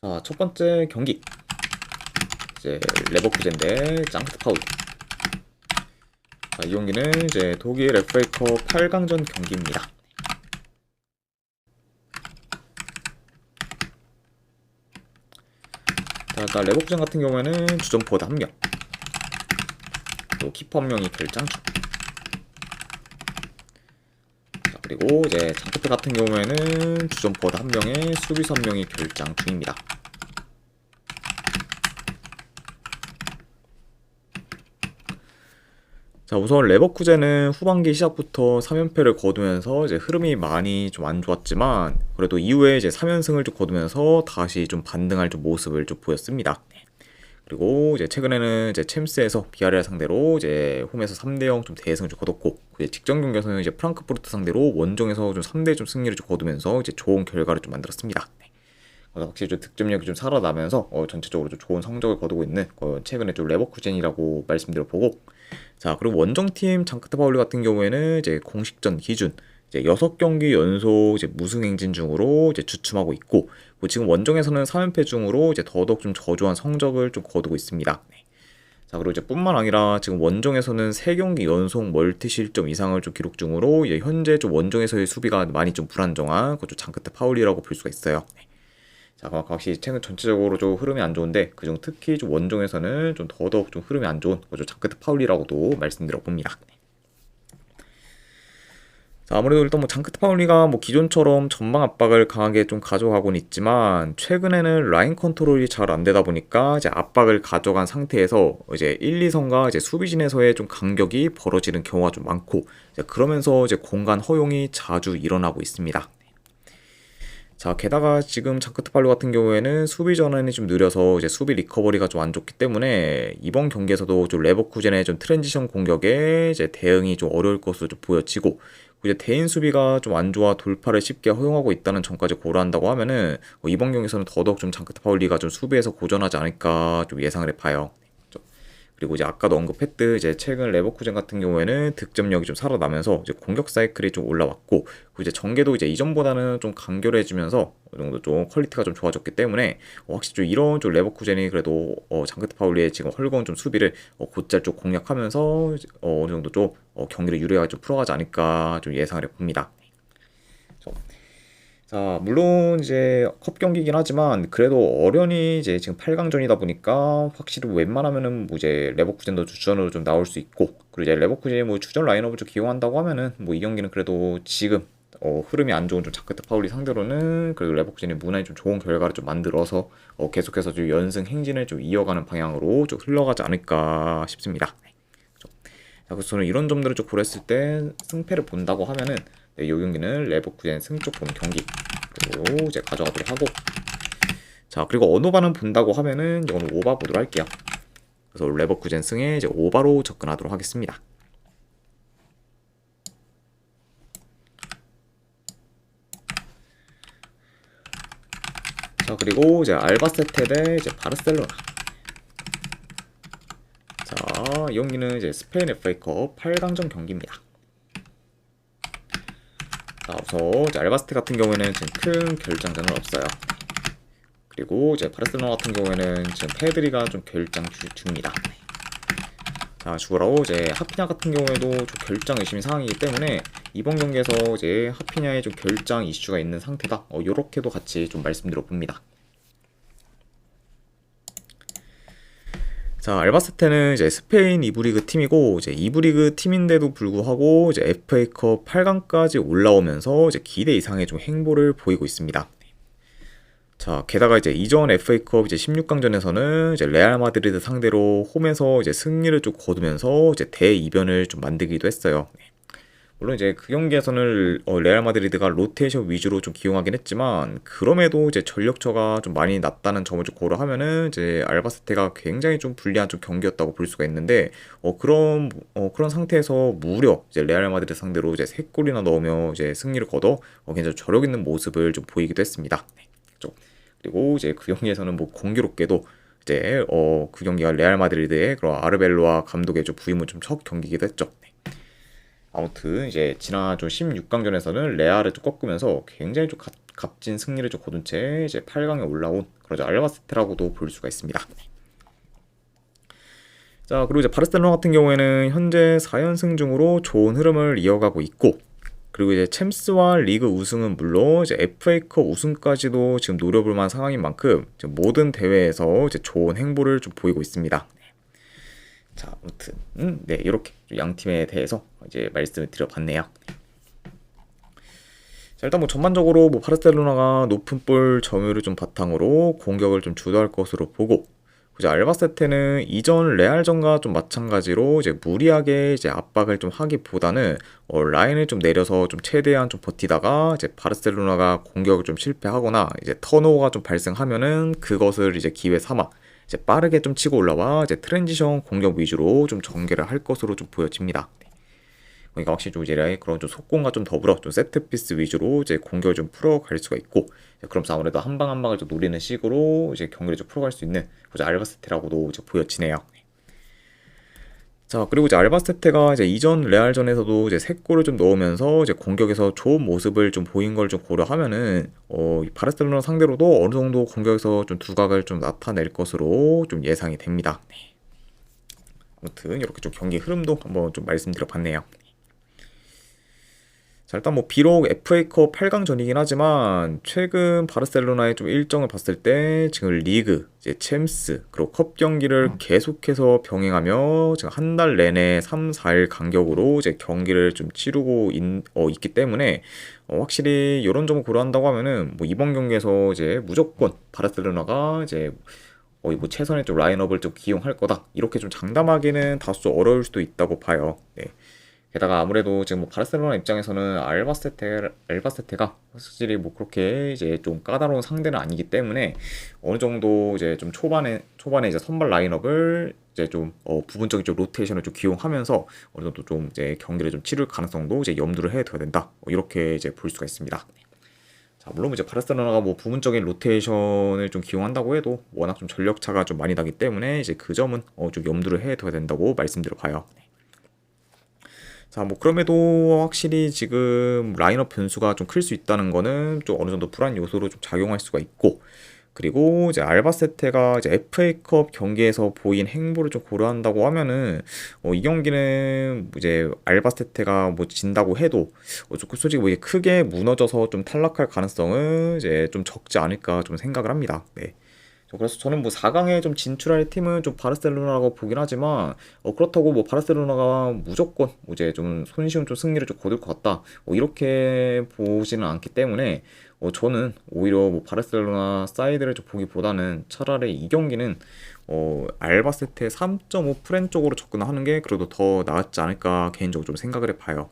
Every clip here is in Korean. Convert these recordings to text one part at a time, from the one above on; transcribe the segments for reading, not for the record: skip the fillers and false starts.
자, 첫 번째 경기. 이제 레버쿠젠 대 짱크트 파울. 자, 이 경기는 이제 독일 FA컵 8강전 경기입니다. 자, 일단 레버쿠젠 같은 경우에는 주전 포워드 1명, 또 키퍼 1명이 결장중. 자, 그리고 이제 짱크트 같은 경우에는 주전 포워드 1명에 수비수 1명이 결장 중입니다. 자, 우선 레버쿠젠은 후반기 시작부터 3연패를 거두면서 이제 흐름이 많이 좀 안 좋았지만 그래도 이후에 이제 3연승을 좀 거두면서 다시 좀 반등할 좀 모습을 좀 보였습니다. 그리고 이제 최근에는 이제 챔스에서 비아레알 상대로 이제 홈에서 3대0 좀 대승을 좀 거뒀고, 이제 직전 경기에서는 이제 프랑크푸르트 상대로 원정에서 좀 3대 좀 승리를 좀 거두면서 이제 좋은 결과를 좀 만들었습니다. 확실히 좀 득점력이 좀 살아나면서 전체적으로 좀 좋은 성적을 거두고 있는 최근에 좀 레버쿠젠이라고 말씀드려보고, 자, 그리고 원정팀 짱크트 파울리 같은 경우에는 이제 공식전 기준 이제 6경기 연속 이제 무승 행진 중으로 이제 주춤하고 있고, 지금 원정에서는 3연패 중으로 이제 더더욱 좀 저조한 성적을 좀 거두고 있습니다. 네. 자, 그리고 이제 뿐만 아니라 지금 원정에서는 3경기 연속 멀티 실점 이상을 좀 기록 중으로 이제 현재 좀 원정에서의 수비가 많이 좀 불안정한 그좀 짱크트 파울리라고 볼 수가 있어요. 네. 자, 확실히 최근 전체적으로 좀 흐름이 안 좋은데 그중 특히 좀 원정에서는 좀 더더욱 좀 흐름이 안 좋은 좀 짱크트 파울리라고도 말씀드려 봅니다. 자, 아무래도 일단 뭐 짱크트 파울리가 뭐 기존처럼 전방 압박을 강하게 좀 가져가고는 있지만 최근에는 라인 컨트롤이 잘 안 되다 보니까 이제 압박을 가져간 상태에서 이제 1, 2선과 이제 수비진에서의 좀 간격이 벌어지는 경우가 좀 많고, 이제 그러면서 이제 공간 허용이 자주 일어나고 있습니다. 자, 게다가 지금 짱크트 파울리 같은 경우에는 수비 전환이 좀 느려서 이제 수비 리커버리가 좀 안 좋기 때문에 이번 경기에서도 좀 레버쿠젠의 좀 트랜지션 공격에 이제 대응이 좀 어려울 것으로 좀 보여지고, 이제 대인 수비가 좀 안 좋아 돌파를 쉽게 허용하고 있다는 점까지 고려한다고 하면은 이번 경기에서는 더더욱 좀 짱크트 파울리가 좀 수비에서 고전하지 않을까 좀 예상을 해봐요. 그리고 이제 아까도 언급했듯 이제 최근 레버쿠젠 같은 경우에는 득점력이 좀 살아나면서 이제 공격 사이클이 좀 올라왔고, 그리고 이제 전개도 이제 이전보다는 좀 간결해지면서 어느 정도 좀 퀄리티가 좀 좋아졌기 때문에 확실히 좀 이런 좀 레버쿠젠이 그래도 짱크트 파울리의 지금 헐거운 좀 수비를 곧잘 좀 공략하면서 어느 정도 좀 경기를 유리하게 좀 풀어가지 않을까 좀 예상을 해봅니다. 자, 물론 이제 컵 경기이긴 하지만 그래도 어련히 이제 지금 8강전이다 보니까 확실히 웬만하면은 뭐 이제 레버쿠젠도 주전으로 좀 나올 수 있고, 그리고 이제 레버쿠젠이 뭐 주전 라인업을 좀 기용한다고 하면은 뭐 이 경기는 그래도 지금 흐름이 안 좋은 좀 짱크트 파울리 상대로는 그래도 레버쿠젠이 무난히 좀 좋은 결과를 좀 만들어서 계속해서 좀 연승 행진을 좀 이어가는 방향으로 좀 흘러가지 않을까 싶습니다. 자, 그래서 저는 이런 점들을 좀 고렸을 때 승패를 본다고 하면은 네, 이 경기는 레버쿠젠 승 조금 경기로 이제 가져가도록 하고, 자, 그리고 언어반은 본다고 하면은 이거는 오바 보도록 할게요. 그래서 레버쿠젠 승에 이제 오바로 접근하도록 하겠습니다. 자, 그리고 이제 알바세테 대 이제 바르셀로나. 자, 이 경기는 이제 스페인 FA컵 8강전 경기입니다. 자, 우선 이제 알바세테 같은 경우에는 지금 큰 결장전은 없어요. 그리고 이제 바르셀로나 같은 경우에는 지금 페드리가 좀 결장 중입니다. 자, 추가로 이제 하피냐 같은 경우에도 좀 결장 의심 상황이기 때문에 이번 경기에서 이제 하피냐의 좀 결장 이슈가 있는 상태다. 요렇게도 같이 좀 말씀드려 봅니다. 자, 알바세테는 이제 스페인 2부 리그 팀이고, 이제 2부 리그 팀인데도 불구하고 이제 FA컵 8강까지 올라오면서 이제 기대 이상의 좀 행보를 보이고 있습니다. 자, 게다가 이제 이전 FA컵 이제 16강전에서는 이제 레알 마드리드 상대로 홈에서 이제 승리를 좀 거두면서 이제 대이변을 좀 만들기도 했어요. 물론 이제 그 경기에서는 레알 마드리드가 로테이션 위주로 좀 기용하긴 했지만 그럼에도 이제 전력처가 좀 많이 낮다는 점을 좀 고려하면은 이제 알바세테가 굉장히 좀 불리한 좀 경기였다고 볼 수가 있는데 그런 상태에서 무려 이제 레알 마드리드 상대로 이제 3골이나 넣으며 이제 승리를 거둬 굉장히 저력 있는 모습을 좀 보이기도 했습니다. 네, 그렇죠. 그리고 이제 그 경기에서는 뭐 공교롭게도 이제 그 경기가 레알 마드리드의 그런 아르벨로아 감독의 좀 부임은 좀 첫 경기이기도 했죠. 네. 아무튼 이제 지난 좀 16강전에서는 레알을 좀 꺾으면서 굉장히 좀 값진 승리를 좀 거둔 채 이제 8강에 올라온 그런 알바세테라고도 볼 수가 있습니다. 자, 그리고 이제 바르셀로나 같은 경우에는 현재 4연승 중으로 좋은 흐름을 이어가고 있고, 그리고 이제 챔스와 리그 우승은 물론 이제 FA컵 우승까지도 지금 노려볼 만한 상황인 만큼 지금 모든 대회에서 이제 좋은 행보를 좀 보이고 있습니다. 자, 아무튼 네, 이렇게 양 팀에 대해서 이제 말씀을 드려봤네요. 자, 일단 뭐 전반적으로 뭐 바르셀로나가 높은 볼 점유율을 좀 바탕으로 공격을 좀 주도할 것으로 보고, 이제 알바세테는 이전 레알전과 좀 마찬가지로 이제 무리하게 이제 압박을 좀 하기보다는 라인을 좀 내려서 좀 최대한 좀 버티다가 이제 바르셀로나가 공격을 좀 실패하거나 이제 턴오버가 좀 발생하면은 그것을 이제 기회 삼아 이제 빠르게 좀 치고 올라와 이제 트랜지션 공격 위주로 좀 전개를 할 것으로 좀 보여집니다. 그러니까 확실히 좀 이제 그런 좀 속공과 좀 더불어 좀 세트피스 위주로 이제 공격을 좀 풀어갈 수가 있고, 그러면서 아무래도 한 방 한 방을 좀 노리는 식으로 이제 경기를 좀 풀어갈 수 있는 이제 알바세테라고도 이제 보여지네요. 자, 그리고 이제 알바세테가 이제 이전 레알전에서도 이제 3골을 좀 넣으면서 이제 공격에서 좋은 모습을 좀 보인 걸 좀 고려하면은 이 바르셀로나 상대로도 어느 정도 공격에서 좀 두각을 좀 나타낼 것으로 좀 예상이 됩니다. 아무튼 이렇게 좀 경기 흐름도 한번 좀 말씀드려봤네요. 자, 일단 뭐 비록 FA컵 8강전이긴 하지만 최근 바르셀로나의 좀 일정을 봤을 때 지금 리그, 이제 챔스, 그리고 컵 경기를 계속해서 병행하며 지금 한 달 내내 3, 4일 간격으로 이제 경기를 좀 치르고 있기 때문에 확실히 이런 점을 고려한다고 하면은 뭐 이번 경기에서 이제 무조건 바르셀로나가 이제 거의 뭐 최선의 좀 라인업을 좀 기용할 거다, 이렇게 좀 장담하기는 다소 어려울 수도 있다고 봐요. 네. 게다가 아무래도 지금 뭐 바르셀로나 입장에서는 알바세테가 확실히 뭐 그렇게 이제 좀 까다로운 상대는 아니기 때문에 어느 정도 이제 좀 초반에 이제 선발 라인업을 이제 좀 부분적인 좀 로테이션을 좀 기용하면서 어느 정도 좀 이제 경기를 좀 치를 가능성도 이제 염두를 해둬야 된다, 이렇게 이제 볼 수가 있습니다. 자, 물론 이제 바르셀로나가 뭐 부분적인 로테이션을 좀 기용한다고 해도 워낙 좀 전력 차가 좀 많이 나기 때문에 이제 그 점은 좀 염두를 해둬야 된다고 말씀드려 봐요. 자, 뭐 그럼에도 확실히 지금 라인업 변수가 좀 클 수 있다는 거는 좀 어느 정도 불안 요소로 좀 작용할 수가 있고, 그리고 이제 알바세테가 이제 FA컵 경기에서 보인 행보를 좀 고려한다고 하면은 이 경기는 이제 알바세테가 뭐 진다고 해도 솔직히 뭐 이제 크게 무너져서 좀 탈락할 가능성은 이제 좀 적지 않을까 좀 생각을 합니다. 네. 그래서 저는 뭐 4강에 좀 진출할 팀은 좀 바르셀로나라고 보긴 하지만 그렇다고 뭐 바르셀로나가 무조건 뭐 이제 좀 손쉬운 좀 승리를 좀 거둘 것 같다, 이렇게 보지는 않기 때문에 저는 오히려 뭐 바르셀로나 사이드를 좀 보기보다는 차라리 이 경기는 알바세테 3.5 프렌 쪽으로 접근하는 게 그래도 더 낫지 않을까 개인적으로 좀 생각을 해봐요.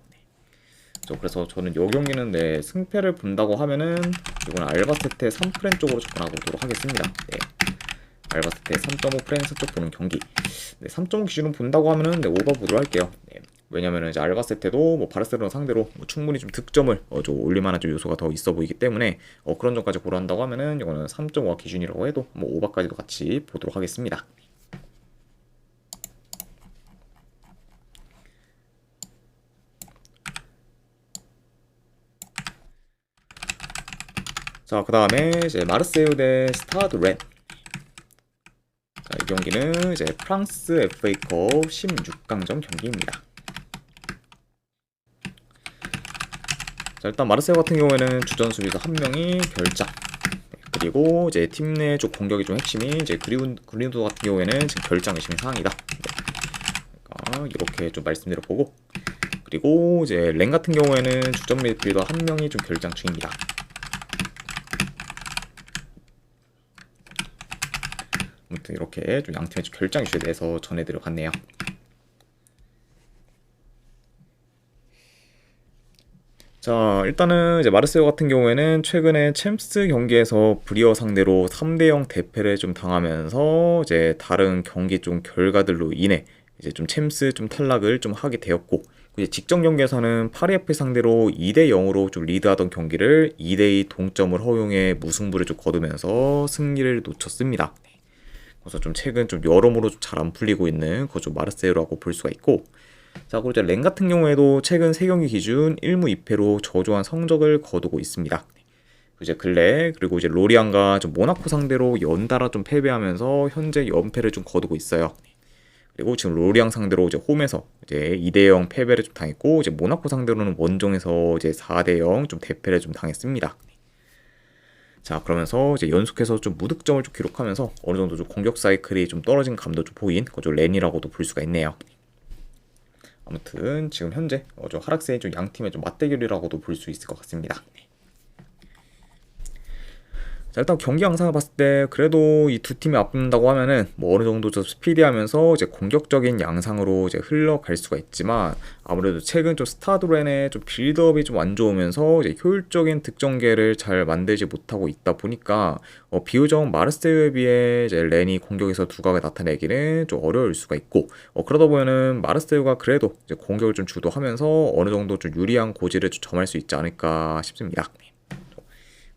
그래서 저는 이 경기는 네, 승패를 본다고 하면은 이건 알바세테 3프렌 쪽으로 접근하도록 하겠습니다. 네. 알바세테 3.5 프렌스 쪽 보는 경기. 네, 3.5 기준으로 본다고 하면은 네, 오버 보도록 할게요. 네. 왜냐면은 이제 알바세테도 뭐 바르셀로나 상대로 뭐 충분히 좀 득점을 좀 올릴만한 좀 요소가 더 있어 보이기 때문에 그런 점까지 고려한다고 하면은 이거는 3.5가 기준이라고 해도 뭐 오버까지도 같이 보도록 하겠습니다. 자, 그 다음에 이제 마르세유 대 스타드 렌. 자, 이 경기는 이제 프랑스 FA컵 16강전 경기입니다. 자, 일단 마르세유 같은 경우에는 주전 수비수 한 명이 결장. 그리고 이제 팀 내 쪽 공격이 좀 핵심이 이제 그린우드 같은 경우에는 지금 결장 의심의 상황이다. 그러니까 이렇게 좀 말씀드려보고, 그리고 이제 렌 같은 경우에는 주전 미드필더 한 명이 좀 결장 중입니다. 아무튼 이렇게 좀 양팀의 결장 이슈에 대해서 전해드려 봤네요. 자, 일단은 이제 마르세유 같은 경우에는 최근에 챔스 경기에서 브리어 상대로 3대0 대패를 좀 당하면서 이제 다른 경기 좀 결과들로 인해 이제 좀 챔스 좀 탈락을 좀 하게 되었고, 이제 직전 경기에서는 파리 FC 상대로 2대0으로 좀 리드하던 경기를 2대2 동점을 허용해 무승부를 좀 거두면서 승리를 놓쳤습니다. 그래서 좀 최근 좀 여러모로 좀 잘 안 풀리고 있는 그거 좀 마르세유라고 볼 수가 있고, 자, 그리고 이제 렌 같은 경우에도 최근 3경기 기준 1무 2패로 저조한 성적을 거두고 있습니다. 이제 근래 그리고 이제 로리안과 좀 모나코 상대로 연달아 좀 패배하면서 현재 연패를 좀 거두고 있어요. 그리고 지금 로리앙 상대로 이제 홈에서 이제 2대0 패배를 좀 당했고 이제 모나코 상대로는 원정에서 이제 4대0 좀 대패를 좀 당했습니다. 자, 그러면서 이제 연속해서 좀 무득점을 좀 기록하면서 어느 정도 좀 공격 사이클이 좀 떨어진 감도 좀 보인 그좀 렌이라고도 볼 수가 있네요. 아무튼 지금 현재 좀 하락세인 좀 양팀의 좀 맞대결이라고도 볼 수 있을 것 같습니다. 자, 일단 경기 양상을 봤을 때 그래도 이 두 팀이 앞붙는다고 하면은 뭐 어느 정도 좀 스피디하면서 이제 공격적인 양상으로 이제 흘러갈 수가 있지만 아무래도 최근 좀 스타드렌의 좀 빌드업이 좀 안 좋으면서 이제 효율적인 득점계를 잘 만들지 못하고 있다 보니까 비교적 마르세유에 비해 이제 렌이 공격에서 두각을 나타내기는 좀 어려울 수가 있고 그러다 보면은 마르세유가 그래도 이제 공격을 좀 주도하면서 어느 정도 좀 유리한 고지를 좀 점할 수 있지 않을까 싶습니다.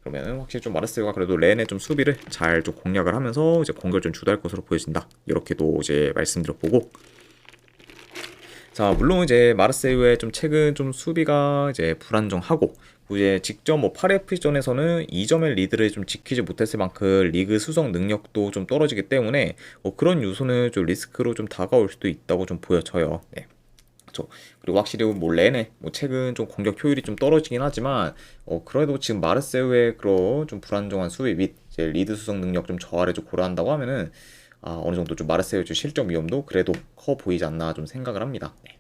그러면 확실히 좀 마르세유가 그래도 렌의 좀 수비를 잘 좀 공략을 하면서 이제 공격을 좀 주도할 것으로 보여진다. 이렇게도 이제 말씀드려보고, 자 물론 이제 마르세유의 좀 최근 좀 수비가 이제 불안정하고 이제 직접 뭐 8FC전에서는 2점의 리드를 좀 지키지 못했을 만큼 리그 수성 능력도 좀 떨어지기 때문에 그런 요소는 좀 리스크로 좀 다가올 수도 있다고 좀 보여져요. 네. 그리고 확실히 뭐 렌의 뭐 최근 좀 공격 효율이 좀 떨어지긴 하지만 그래도 지금 마르세유의 그런 좀 불안정한 수비 및 이제 리드 수성 능력 좀 저하를 좀 고려한다고 하면은 어느 정도 좀 마르세유 좀 실점 위험도 그래도 커 보이지 않나 좀 생각을 합니다. 네.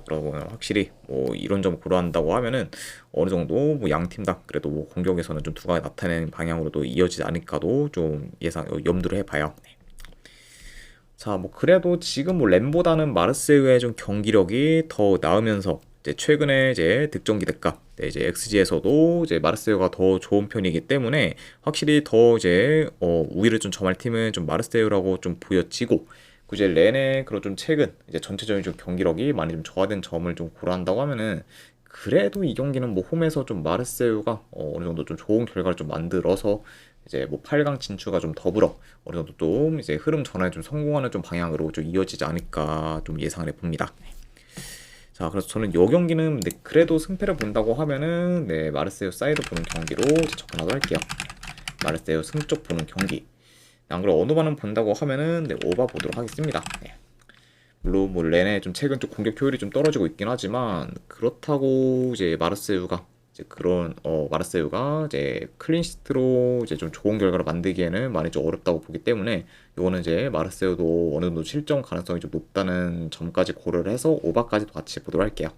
그러고 확실히 뭐 이런 점 고려한다고 하면은 어느 정도 뭐 양 팀 다 그래도 뭐 공격에서는 좀 두각이 나타내는 방향으로도 이어지지 않을까도 좀 예상 염두를 해봐요. 네. 자, 뭐 그래도 지금 뭐 램보다는 마르세유의 좀 경기력이 더 나으면서 이제 최근에 이제 득점 기대값, 네, 이제 XG에서도 이제 마르세유가 더 좋은 편이기 때문에 확실히 더 이제 우위를 좀 점할 팀은 좀 마르세유라고 좀 보여지고 이제 렌의 그런 좀 최근 이제 전체적인 좀 경기력이 많이 좀 저하된 점을 좀 고려한다고 하면은 그래도 이 경기는 뭐 홈에서 좀 마르세유가 어느 정도 좀 좋은 결과를 좀 만들어서 이제 뭐 8강 진출과 좀 더불어 어느 정도 좀 이제 흐름 전환에 좀 성공하는 좀 방향으로 좀 이어지지 않을까 좀 예상을 해봅니다. 자, 그래서 저는 이 경기는 네, 그래도 승패를 본다고 하면은 네, 마르세유 사이드 보는 경기로 접근하도록 할게요. 마르세유 승쪽 보는 경기. 안 그래도 어느바는 본다고 하면은 네, 오바 보도록 하겠습니다. 네. 물론 뭐 렌의 좀 최근 좀 공격 효율이 좀 떨어지고 있긴 하지만 그렇다고 이제 마르세유가 이제 그런 마르세유가 이제 클린시트로 이제 좀 좋은 결과를 만들기에는 많이 좀 어렵다고 보기 때문에 이거는 이제 마르세유도 어느 정도 실점 가능성이 좀 높다는 점까지 고려를 해서 오바까지도 같이 보도록 할게요.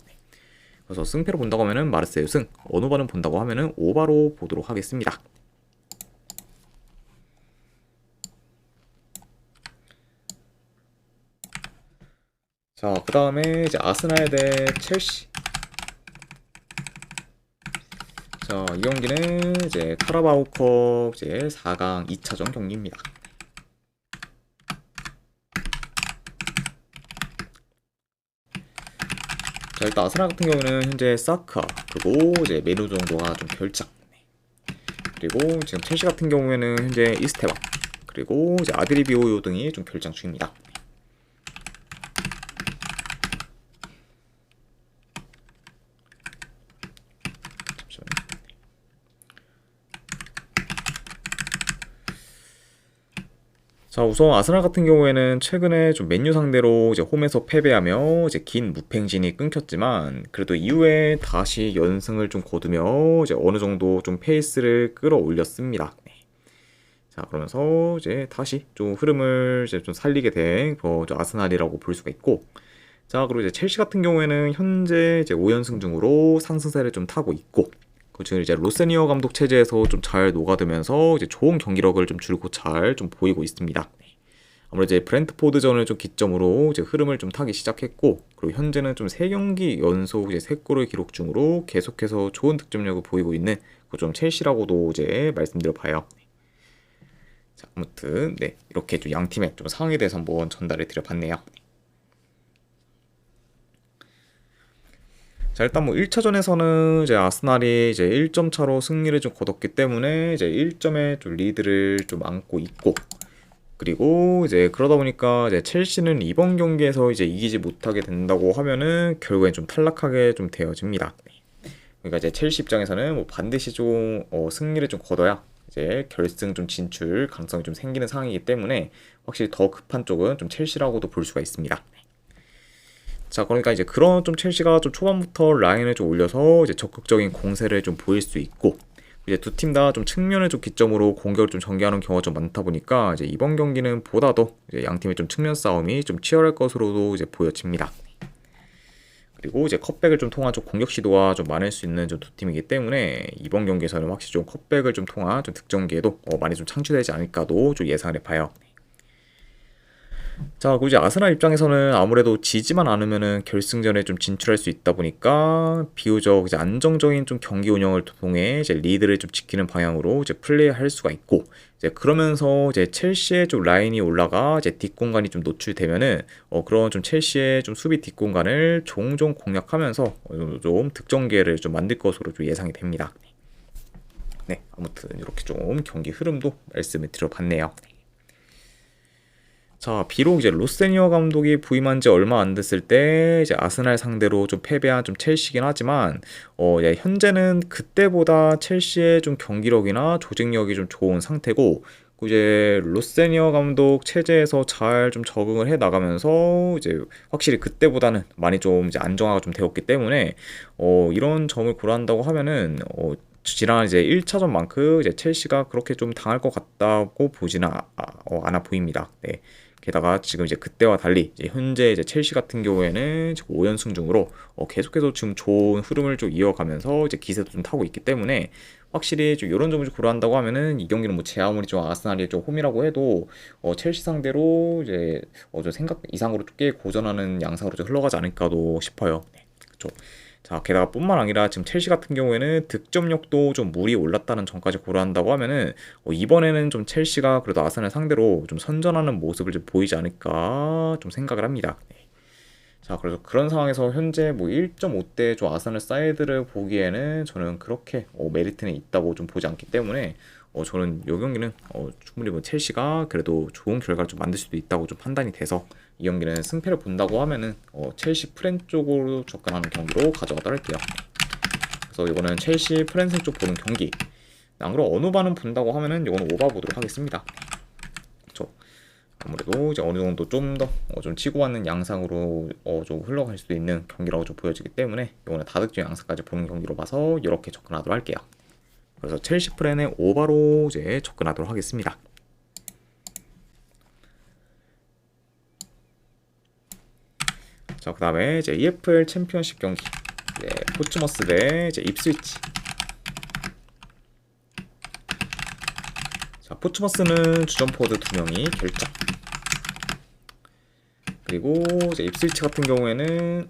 그래서 승패로 본다고 하면은 마르세유 승, 어느바는 본다고 하면은 오바로 보도록 하겠습니다. 자, 그 다음에 이제 아스날 대 첼시. 자, 이 경기는 이제 카라바오컵 이제 4강 2차전 경기입니다. 자, 일단 아스날 같은 경우는 현재 사카 그리고 이제 메뉴 정도가 좀 결장. 그리고 지금 첼시 같은 경우에는 현재 이스테바 그리고 이제 아드리비오요 등이 좀 결장 중입니다. 자, 우선 아스날 같은 경우에는 최근에 좀 맨유 상대로 이제 홈에서 패배하며 이제 긴 무팽진이 끊겼지만 그래도 이후에 다시 연승을 좀 거두며 이제 어느 정도 좀 페이스를 끌어올렸습니다. 네. 자, 그러면서 이제 다시 좀 흐름을 이제 좀 살리게 된 아스날이라고 볼 수가 있고, 자, 그리고 이제 첼시 같은 경우에는 현재 이제 5연승 중으로 상승세를 좀 타고 있고, 지금 이제 로세니어 감독 체제에서 좀 잘 녹아들면서 이제 좋은 경기력을 좀 줄곧 잘 좀 보이고 있습니다. 아무래도 이제 브렌트포드전을 좀 기점으로 이제 흐름을 좀 타기 시작했고, 그리고 현재는 좀 3경기 연속 이제 3골을 기록 중으로 계속해서 좋은 득점력을 보이고 있는 좀 첼시라고도 이제 말씀드려 봐요. 자, 아무튼 네, 이렇게 좀 양 팀의 좀 상황에 대해서 한번 전달해 드려 봤네요. 자, 일단 뭐 1차전에서는 이제 아스날이 이제 1점 차로 승리를 좀 거뒀기 때문에 이제 1점의 좀 리드를 좀 안고 있고, 그리고 이제 그러다 보니까 이제 첼시는 이번 경기에서 이제 이기지 못하게 된다고 하면은 결국엔 좀 탈락하게 좀 되어집니다. 그러니까 이제 첼시 입장에서는 뭐 반드시 좀 승리를 좀 거둬야 이제 결승 좀 진출 가능성이 좀 생기는 상황이기 때문에 확실히 더 급한 쪽은 좀 첼시라고도 볼 수가 있습니다. 자, 그러니까 이제 그런 좀 첼시가 좀 초반부터 라인을 좀 올려서 이제 적극적인 공세를 좀 보일 수 있고, 이제 두 팀 다 좀 측면을 좀 기점으로 공격을 좀 전개하는 경우가 좀 많다 보니까 이제 이번 경기는 보다도 이제 양 팀의 좀 측면 싸움이 좀 치열할 것으로도 이제 보여집니다. 그리고 이제 컵백을 좀 통한 좀 공격 시도가 좀 많을 수 있는 좀 두 팀이기 때문에 이번 경기에서는 확실히 좀 컵백을 좀 통한 좀 득점 기회도 많이 좀 창출되지 않을까도 좀 예상을 해봐요. 자, 그리고 이제 아스날 입장에서는 아무래도 지지만 않으면은 결승전에 좀 진출할 수 있다 보니까 비교적 이제 안정적인 좀 경기 운영을 통해 이제 리드를 좀 지키는 방향으로 이제 플레이할 수가 있고, 이제 그러면서 이제 첼시의 좀 라인이 올라가 이제 뒷공간이 좀 노출되면은 그런 좀 첼시의 좀 수비 뒷공간을 종종 공략하면서 좀 득점 기회를 좀 만들 것으로 좀 예상이 됩니다. 네, 아무튼 이렇게 좀 경기 흐름도 말씀을 드려봤네요. 자, 비록 이제 로세니어 감독이 부임한 지 얼마 안 됐을 때 이제 아스날 상대로 좀 패배한 좀 첼시긴 하지만 이제 현재는 그때보다 첼시의 좀 경기력이나 조직력이 좀 좋은 상태고, 이제 로세니어 감독 체제에서 잘 좀 적응을 해 나가면서 이제 확실히 그때보다는 많이 좀 이제 안정화가 좀 되었기 때문에 이런 점을 고려한다고 하면은 지난 이제 1차전만큼 이제 첼시가 그렇게 좀 당할 것 같다고 보지는 않아 보입니다. 네. 게다가 지금 이제 그때와 달리 이제 현재 이제 첼시 같은 경우에는 지금 5연승 중으로 계속해서 지금 좋은 흐름을 좀 이어가면서 이제 기세도 좀 타고 있기 때문에 확실히 좀 이런 점을 좀 고려한다고 하면은 이 경기는 뭐 제 아무리 좀 아스날이 좀 홈이라고 해도 첼시 상대로 이제 좀 생각 이상으로 꽤 고전하는 양상으로 좀 흘러가지 않을까도 싶어요. 네, 그렇죠. 자, 게다가 뿐만 아니라 지금 첼시 같은 경우에는 득점력도 좀 물이 올랐다는 점까지 고려한다고 하면은 이번에는 좀 첼시가 그래도 아스날 상대로 좀 선전하는 모습을 좀 보이지 않을까 좀 생각을 합니다. 네. 자, 그래서 그런 상황에서 현재 뭐 1.5대 좀 아스날 사이드를 보기에는 저는 그렇게 메리트는 있다고 좀 보지 않기 때문에 저는 이 경기는 충분히 뭐 첼시가 그래도 좋은 결과를 좀 만들 수도 있다고 좀 판단이 돼서 이 경기는 승패를 본다고 하면은 첼시 프랜 쪽으로 접근하는 경기로 가져가도록 할게요. 그래서 이거는 첼시 프랜스 쪽 보는 경기. 안 그럼 어느 반은 본다고 하면은 이거는 오바 보도록 하겠습니다. 그렇죠. 아무래도 이제 어느 정도 좀 더 좀 치고 받는 양상으로 좀 흘러갈 수도 있는 경기라고 좀 보여지기 때문에 이거는 다득점 양상까지 보는 경기로 봐서 이렇게 접근하도록 할게요. 그래서 첼시 프랜의 오바로 이제 접근하도록 하겠습니다. 자, 그 다음에 이제 EFL 챔피언십 경기, 포츠머스 대 이제 입스위치. 자, 포츠머스는 주전 포워드 2명이 결장. 그리고 이제 입스위치 같은 경우에는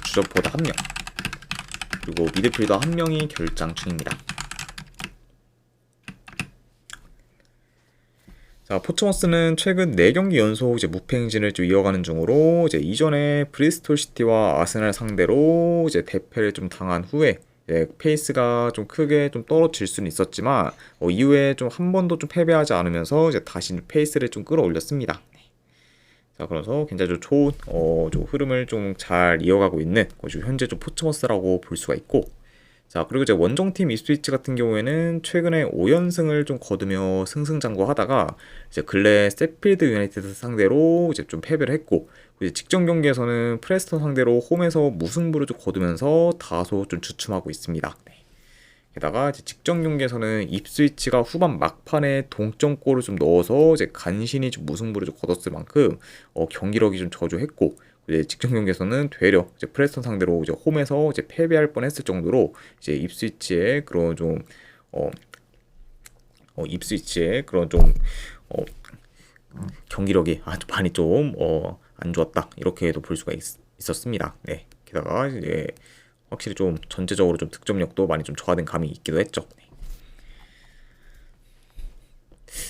주전 포워드 1명. 그리고 미드필더 1명이 결장 중입니다. 자, 포츠머스는 최근 4경기 연속 이제 무패 행진을 좀 이어가는 중으로 이제 이전에 브리스톨 시티와 아스날 상대로 이제 대패를 좀 당한 후에 페이스가 좀 크게 좀 떨어질 수는 있었지만 이후에 좀 한 번도 좀 패배하지 않으면서 이제 다시 페이스를 좀 끌어올렸습니다. 자, 그래서 굉장히 좀 좋은 좀 흐름을 좀 잘 이어가고 있는 현재 좀 포츠머스라고 볼 수가 있고, 자, 그리고 이제 원정팀 입스위치 같은 경우에는 최근에 5연승을 좀 거두며 승승장구하다가 이제 근래 세필드 유나이티드 상대로 이제 좀 패배를 했고, 이제 직전 경기에서는 프레스턴 상대로 홈에서 무승부를 좀 거두면서 다소 좀 주춤하고 있습니다. 네. 게다가 이제 직전 경기에서는 입스위치가 후반 막판에 동점골을 좀 넣어서 이제 간신히 좀 무승부를 좀 거뒀을 만큼 경기력이 좀 저조했고, 이제 직전 경기에서는 되려 이제 프레스턴 상대로 이제 홈에서 이제 패배할 뻔했을 정도로 이제 입스위치의 그런 좀 입스위치의 그런 좀 경기력이 아주 많이 좀 안 좋았다, 이렇게도 볼 수가 있었습니다. 네. 게다가 이제 확실히 좀 전체적으로 좀 득점력도 많이 좀 저하된 감이 있기도 했죠. 네.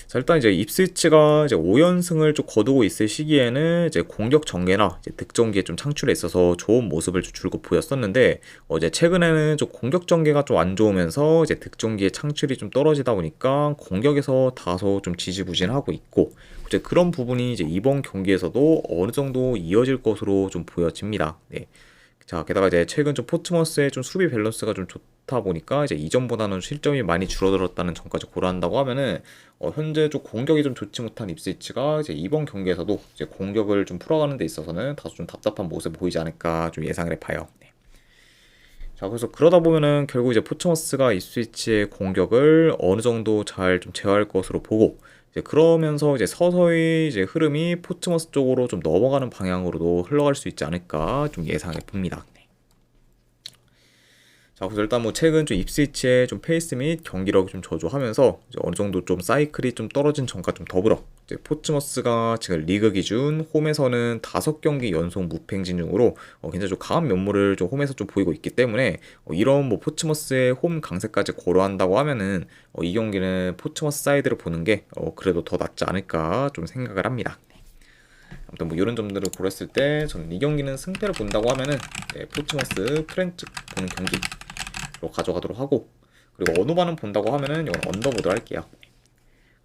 자, 일단 이제 입스위치가 이제 5연승을 좀 거두고 있을 시기에는 이제 공격 전개나 이제 득점기에 좀 창출에 있어서 좋은 모습을 좀 줄곧 보였었는데 이제 최근에는 좀 공격 전개가 좀 안 좋으면서 이제 득점기의 창출이 좀 떨어지다 보니까 공격에서 다소 좀 지지부진하고 있고, 이제 그런 부분이 이제 이번 경기에서도 어느 정도 이어질 것으로 좀 보여집니다. 네. 자, 게다가 이제 최근 좀 포츠머스의 좀 수비 밸런스가 좀 좋다 보니까 이제 이전보다는 실점이 많이 줄어들었다는 점까지 고려한다고 하면은 현재 좀 공격이 좀 좋지 못한 입스위치가 이제 이번 경기에서도 이제 공격을 좀 풀어가는 데 있어서는 다소 좀 답답한 모습을 보이지 않을까 좀 예상을 해봐요. 네. 자, 그래서 그러다 보면은 결국 이제 포츠머스가 입스위치의 공격을 어느 정도 잘 좀 제어할 것으로 보고 이제 그러면서 이제 서서히 이제 흐름이 포츠머스 쪽으로 좀 넘어가는 방향으로도 흘러갈 수 있지 않을까 좀 예상해 봅니다. 네. 자, 그래서 일단 뭐 최근 좀 입스위치의 좀 페이스 및 경기력이 좀 저조하면서 이제 어느 정도 좀 사이클이 좀 떨어진 점과 좀 더불어 이제 포츠머스가 지금 리그 기준 홈에서는 5경기 연속 무패행진 중으로 굉장히 좀 강한 면모를 좀 홈에서 좀 보이고 있기 때문에 이런 뭐 포츠머스의 홈 강세까지 고려한다고 하면은 이 경기는 포츠머스 사이드를 보는 게 그래도 더 낫지 않을까 좀 생각을 합니다. 아무튼 뭐 이런 점들을 고렸을 때 저는 이 경기는 승패를 본다고 하면은 포츠머스 프렌츠 보는 경기로 가져가도록 하고, 그리고 언어반은 본다고 하면은 이건 언더보드 할게요.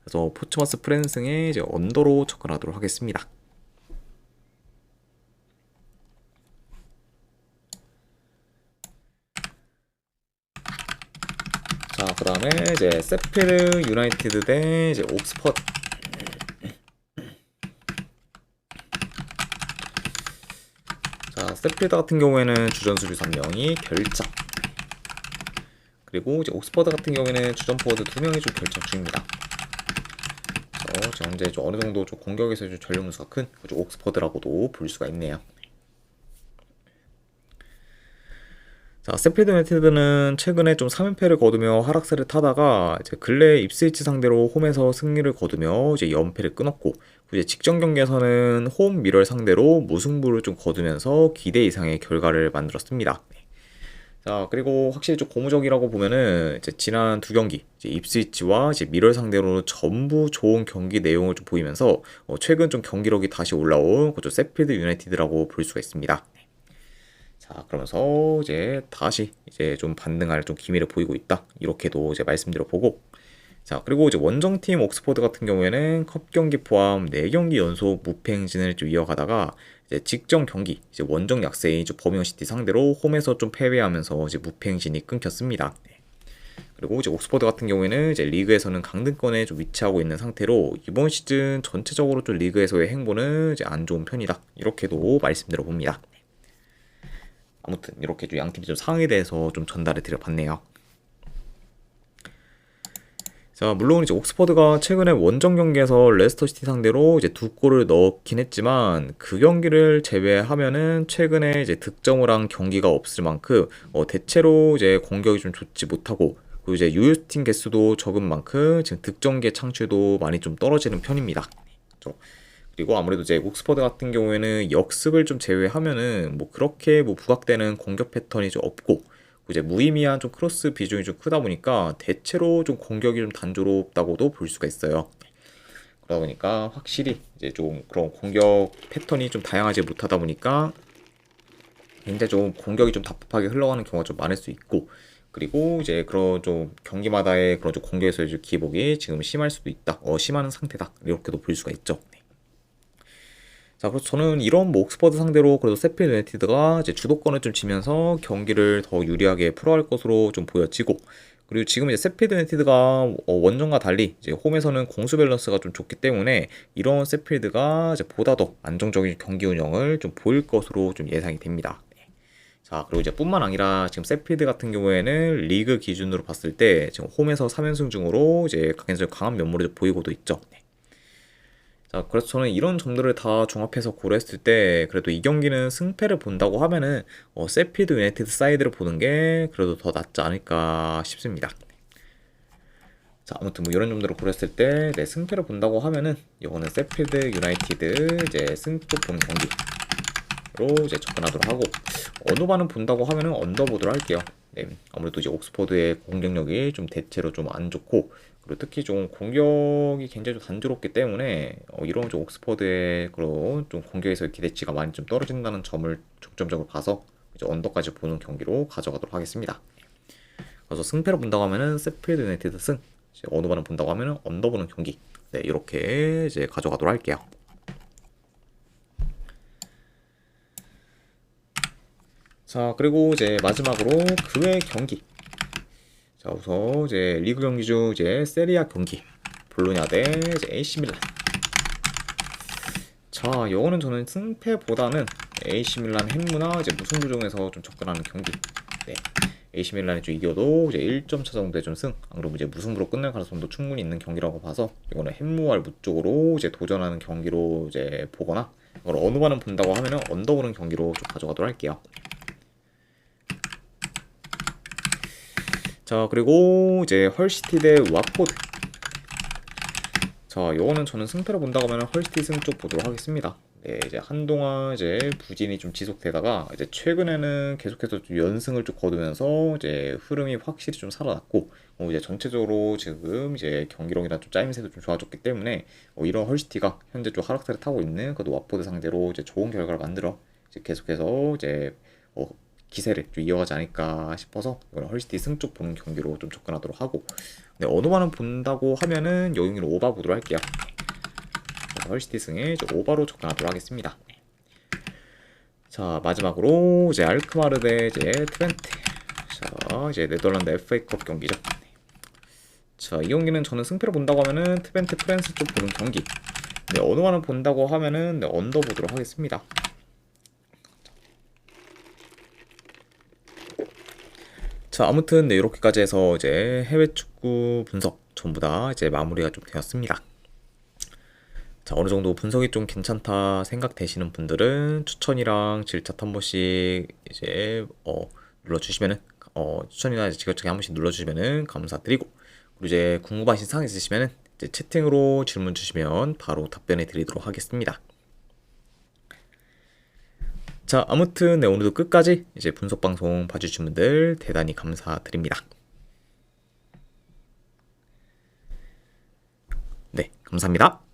그래서 포츠머스 프렌승에 이제 언더로 접근하도록 하겠습니다. 자, 그 다음에 이제 세필드 유나이티드 대 이제 옥스퍼드. 자, 세필드 같은 경우에는 주전 수비수 1명이 결장. 그리고 이제 옥스퍼드 같은 경우에는 주전 포워드 2명이 좀 결정 중입니다. 그래서 현재 좀 어느 정도 좀 공격에서 좀 전력 누수가 큰 옥스퍼드라고도 볼 수가 있네요. 자, 세필드 유나이티드는 최근에 좀 3연패를 거두며 하락세를 타다가 이제 근래 입스위치 상대로 홈에서 승리를 거두며 이제 연패를 끊었고, 이제 직전 경기에서는 홈 미럴 상대로 무승부를 좀 거두면서 기대 이상의 결과를 만들었습니다. 자, 그리고 확실히 좀 고무적이라고 보면은 이제 지난 2경기 이제 입스위치와 이제 미럴 상대로 전부 좋은 경기 내용을 좀 보이면서 최근 좀 경기력이 다시 올라온 그죠 세필드 유나이티드라고 볼 수가 있습니다. 자, 그러면서 이제 다시 이제 좀 반등할 좀 기미를 보이고 있다, 이렇게도 이제 말씀드려 보고, 자, 그리고 이제 원정팀 옥스퍼드 같은 경우에는 컵 경기 포함 4경기 연속 무패 행진을 좀 이어가다가 이제 직전 경기 이제 원정 약세인 버밍엄 시티 상대로 홈에서 좀 패배하면서 이제 무패 행진이 끊겼습니다. 네. 그리고 이제 옥스퍼드 같은 경우에는 이제 리그에서는 강등권에 좀 위치하고 있는 상태로 이번 시즌 전체적으로 좀 리그에서의 행보는 이제 안 좋은 편이다, 이렇게도 말씀드려 봅니다. 아무튼 이렇게 좀 양팀이 좀 상황에 대해서 좀 전달해 드려봤네요. 자, 물론 이제 옥스퍼드가 최근에 원정 경기에서 레스터시티 상대로 이제 2골을 넣긴 했지만 그 경기를 제외하면은 최근에 이제 득점을 한 경기가 없을 만큼 대체로 이제 공격이 좀 좋지 못하고, 그리고 이제 유효팀 개수도 적은 만큼 지금 득점계 창출도 많이 좀 떨어지는 편입니다. 그렇죠? 그리고 아무래도 이제 옥스퍼드 같은 경우에는 역습을 좀 제외하면은 뭐 그렇게 뭐 부각되는 공격 패턴이 좀 없고, 이제 무의미한 좀 크로스 비중이 좀 크다 보니까 대체로 좀 공격이 좀 단조롭다고도 볼 수가 있어요. 그러다 보니까 확실히 이제 좀 그런 공격 패턴이 좀 다양하지 못하다 보니까 굉장히 좀 공격이 좀 답답하게 흘러가는 경우가 좀 많을 수 있고, 그리고 이제 그런 좀 경기마다의 그런 좀 공격에서의 좀 기복이 지금 심할 수도 있다, 심한 상태다, 이렇게도 볼 수가 있죠. 자, 그래서 저는 이런 뭐 옥스퍼드 상대로 그래도 세필드 유나이티드가 이제 주도권을 좀 쥐면서 경기를 더 유리하게 풀어갈 것으로 좀 보여지고, 그리고 지금 이제 세필드 유나이티드가 원정과 달리 이제 홈에서는 공수 밸런스가 좀 좋기 때문에 이런 세필드가 이제 보다 더 안정적인 경기 운영을 좀 보일 것으로 좀 예상이 됩니다. 자, 그리고 이제 뿐만 아니라 지금 세필드 같은 경우에는 리그 기준으로 봤을 때 지금 홈에서 3연승 중으로 이제 굉장히 강한 면모를 좀 보이고도 있죠. 자, 그래서 저는 이런 점들을 다 종합해서 고려했을 때 그래도 이 경기는 승패를 본다고 하면은 세필드 유나이티드 사이드를 보는 게 그래도 더 낫지 않을까 싶습니다. 자, 아무튼 뭐 이런 점들을 고렸을 때 승패를 본다고 하면은 이거는 세필드 유나이티드 이제 승부 보는 경기로 이제 접근하도록 하고, 언어반은 본다고 하면은 언더보드로 할게요. 네, 아무래도 이제 옥스퍼드의 공격력이 좀 대체로 좀 안 좋고, 그리고 특히 좀 공격이 굉장히 좀 단조롭기 때문에 이런 좀 옥스퍼드의 그런 좀 공격에서의 기대치가 많이 좀 떨어진다는 점을 중점적으로 봐서 이제 언더까지 보는 경기로 가져가도록 하겠습니다. 그래서 승패를 본다고 하면은 세필드 유나이티드 승, 언어반을 본다고 하면은 언더 보는 경기, 네, 이렇게 이제 가져가도록 할게요. 자, 그리고 이제 마지막으로 그 외 경기. 자, 우선 이제 리그 경기 중 이제 세리아 경기. 볼로냐 대 이제 AC 밀란. 자, 요거는 저는 승패보다는 AC 밀란 햄무나 이제 무승부 중에서 좀 접근하는 경기. 네. AC 밀란이 좀 이겨도 이제 1점 차 정도의 좀 승, 안 그러면 이제 무승부로 끝날 가능성도 충분히 있는 경기라고 봐서 이거는 햄무와 무 쪽으로 이제 도전하는 경기로 이제 보거나 이걸 어느 반은 본다고 하면은 언더 보는 경기로 좀 가져가도록 할게요. 자, 그리고 이제 헐시티 대 와포드. 자, 요거는 저는 승패를 본다고 하면 헐시티 승 쪽 보도록 하겠습니다. 네, 이제 한동안 이제 부진이 좀 지속되다가 이제 최근에는 계속해서 좀 연승을 좀 거두면서 이제 흐름이 확실히 좀 살아났고 이제 전체적으로 지금 이제 경기력이나 좀 짜임새도 좀 좋아졌기 때문에 이런 헐시티가 현재 좀 하락세를 타고 있는 그 와포드 상대로 이제 좋은 결과를 만들어 이제 계속해서 이제 기세를 좀 이어가지 않을까 싶어서 이건 헐시티 승 쪽 보는 경기로 좀 접근하도록 하고, 네, 어느 반은 본다고 하면은 여기는 오바 보도록 할게요. 헐시티 승에 오바로 접근하도록 하겠습니다. 자, 마지막으로 이제 알크마르 대 이제 트벤테. 자, 이제 네덜란드 FA컵 경기죠. 자, 이 경기는 저는 승패를 본다고 하면은 트벤테 프랑스 쪽 보는 경기. 네, 어느 반은 본다고 하면은 네, 언더 보도록 하겠습니다. 자, 아무튼 네, 이렇게까지 해서 이제 해외 축구 분석 전부 다 이제 마무리가 좀 되었습니다. 자, 어느 정도 분석이 좀 괜찮다 생각되시는 분들은 추천이랑 질차 한 번씩 이제 눌러주시면은 추천이나 이제 지그재기 한 번씩 눌러주시면은 감사드리고, 그리고 이제 궁금하신 사항 있으시면은 이제 채팅으로 질문 주시면 바로 답변해 드리도록 하겠습니다. 자, 아무튼 네, 오늘도 끝까지 이제 분석 방송 봐주신 분들 대단히 감사드립니다. 네, 감사합니다.